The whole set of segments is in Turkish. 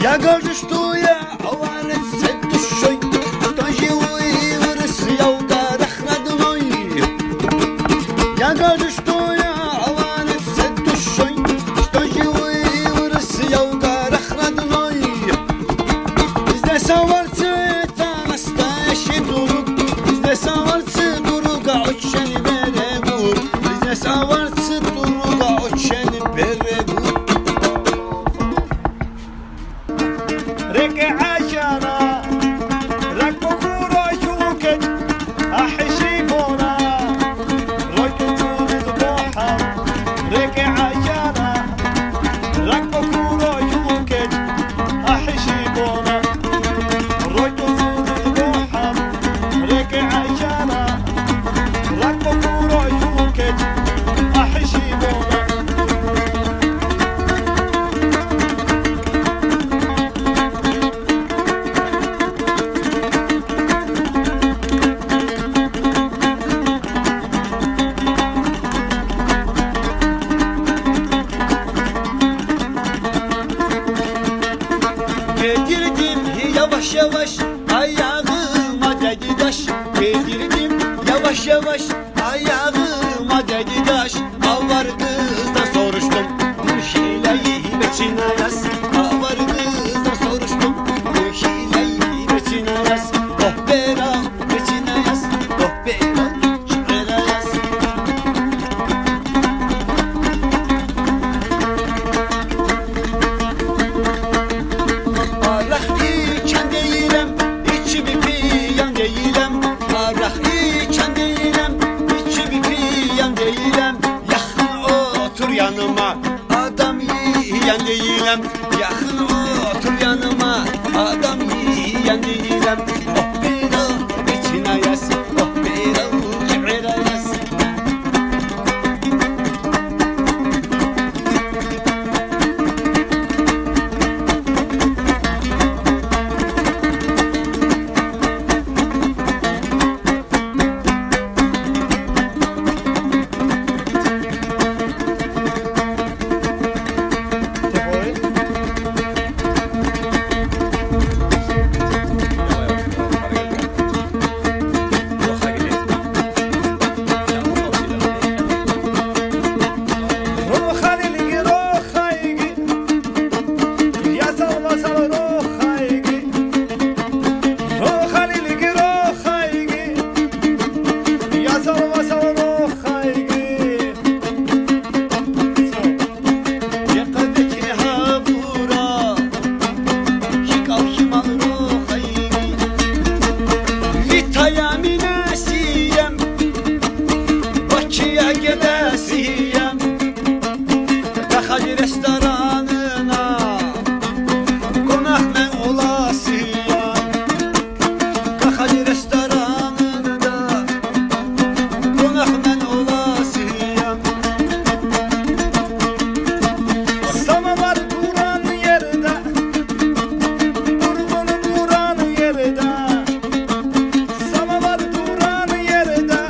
Я кажу, что я аванец душой, что живой вырос я в горах родной. Я кажу, что я аванец душой, что живой вырос я в горах родной. Здесь аварцы это настоящий друг, здесь аварцы друга очень берегут, здесь аварцы друга очень берегут. رك عشرة رك بكورة يوكد أحشي بورا رك طول ذبوحة رك عشرة رك بكورة يوكد أحشي بورا رك طول ذبوحة رك عشرة رك بكورة يوكد أحشي بورا Getirdim yavaş yavaş ayağıma dedi taş. Getirdim yavaş yavaş ayağıma dedi taş. Avar kızdan soruştum bu hileyi beçine yaz. Avar kızdan soruştum bu hileyi beçine yaz. Oh bera beçine yaz. Oh bera şuraya yaz. Arah içen değilim, içi bir piyan değilim. Arah içen değilim, içi bir piyan değilim. Yakın otur yanıma, adam yiyen değilim. Yakın otur yanıma, adam yiyen değilim. Oh bira içine yaz, oh bira şuraya yaz. Hacı restoranına konak ben olasıyam. Hacı restoranında konak ben olasıyam. Samavar duran yerde, durgun duran yerde. Samavar duran yerde,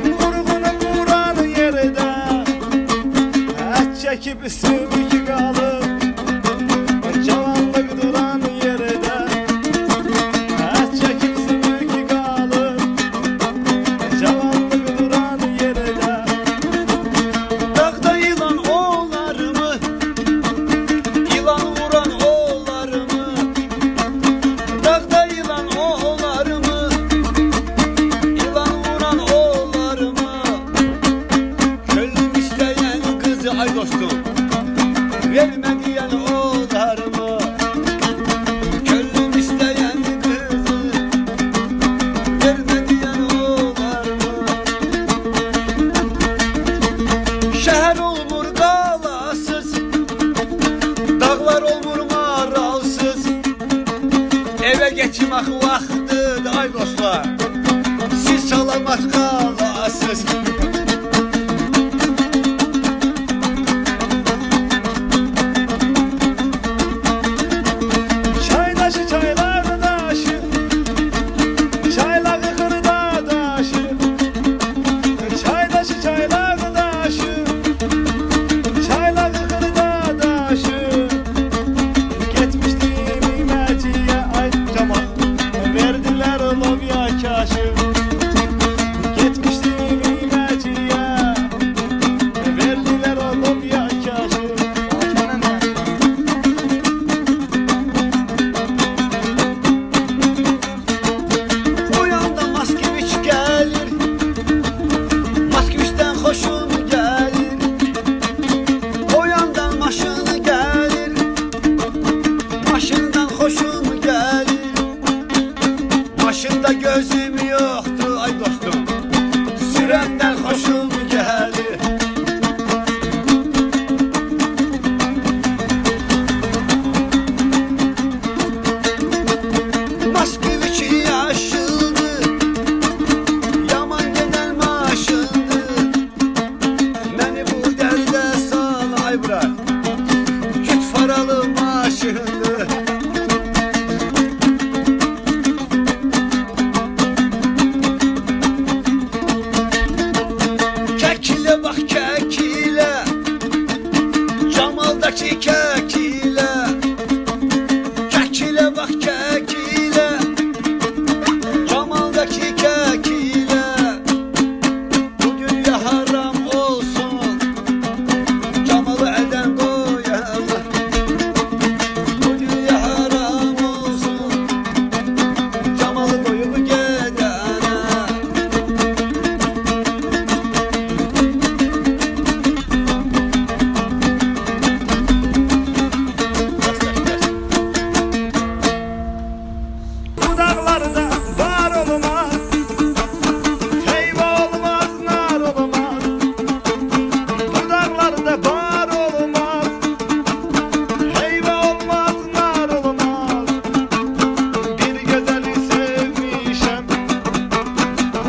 durgun duran yerde. Çekip sümük kalıp cavanlık duran yerde. Çekip sümük kalıp cavanlık duran yerde. Dağda yılan oğlar mı? Yılan vuran oğlar mı? Dağda yılan oğlar mı? Yılan vuran oğlar mı? Gönlüm isteyen kızı ay dostum verme diyen oğlar mı? Gönlüm isteyen kızı verme diyen oğlar mı? Şehir olmur qalasız, dağlar olmur maralsız. Eve geçmek vaxtıdır ay dostlar, siz salamat qalasız. paralı maaşını. Kekile bak kekile, Camaldaki kekile. Kekile bak kekile, Camaldaki kekile. Bu dünya haram olsun, Camalı elden koyama. Bu dünya haram olsun, Camalı koyup gidene. Bu dağlarda var olmaz, heyva olmaz, nar olmaz. Bu dağlarda var olmaz, heyva olmaz, nar olmaz. Bir güzeli sevmişem,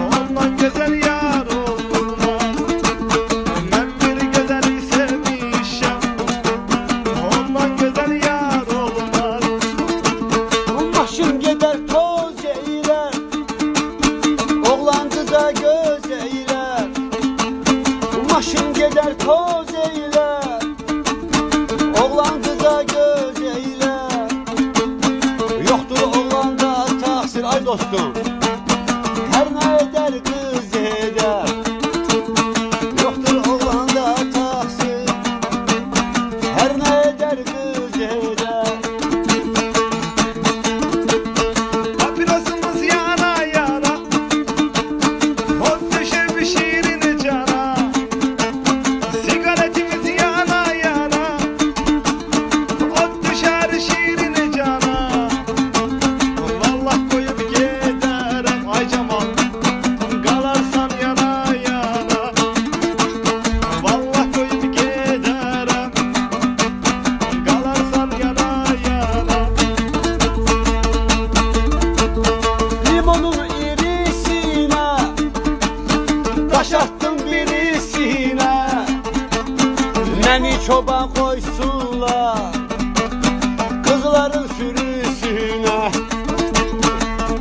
ondan güzel yar olmaz. Ben bir güzeli sevmişem, ondan güzel yar olmaz. Başım gider toz eyler, oğlan kıza göz eyler. Başım gider toz eyler, oğlan kıza göz eyler. Yoktur oğlanda taksir ay dostum, her ne eder kız eder. Yoktur oğlanda taksir, her ne eder kız eder. Papirosumuz yana yana, ot düşer bir şiirine cana. Sigaretimiz yana yana, ot düşer şiirine cana. Vallahi koyup giderim ay Cemal, kalarsan yana yana. Vallahi koyup giderim, kalarsan yana yana. Limonun irisine taş attım birisine. Beni çoban koysunlar kızların sürüsüne.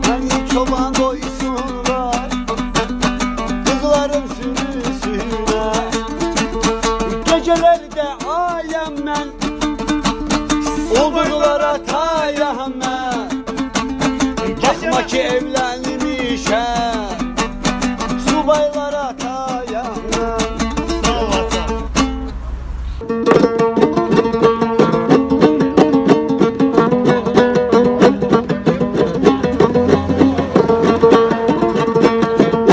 Beni çoban koysunlar kızların sürüsüne. Gecelerde alemmen oldular atayahmen. Bakma ki evlenmişem, subaylara tayanım. Sağ olasın.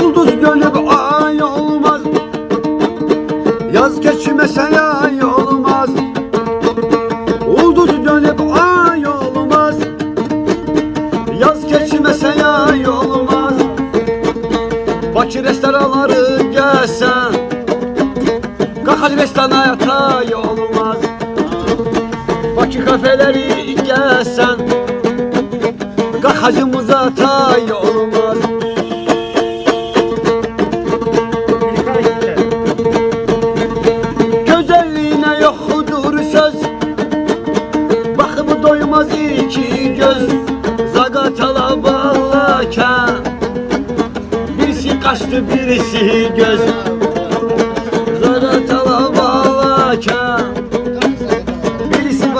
Ulduz dönüp ay olmaz, yaz geçmese ay olmaz. Ulduz dönüp ay olmaz, yaz geçmese ay olmaz. Bakı restoranları gelsen, kalk restorana yatay olmaz. Bakı kafeleri gelsen, kalk hacımıza tay olmaz. Güzelliğine yoktur söz, bakımı doymaz iki göz. Zagatala bağlarken birisi kaçtı birisi göz. Zagatala bağlarken birisi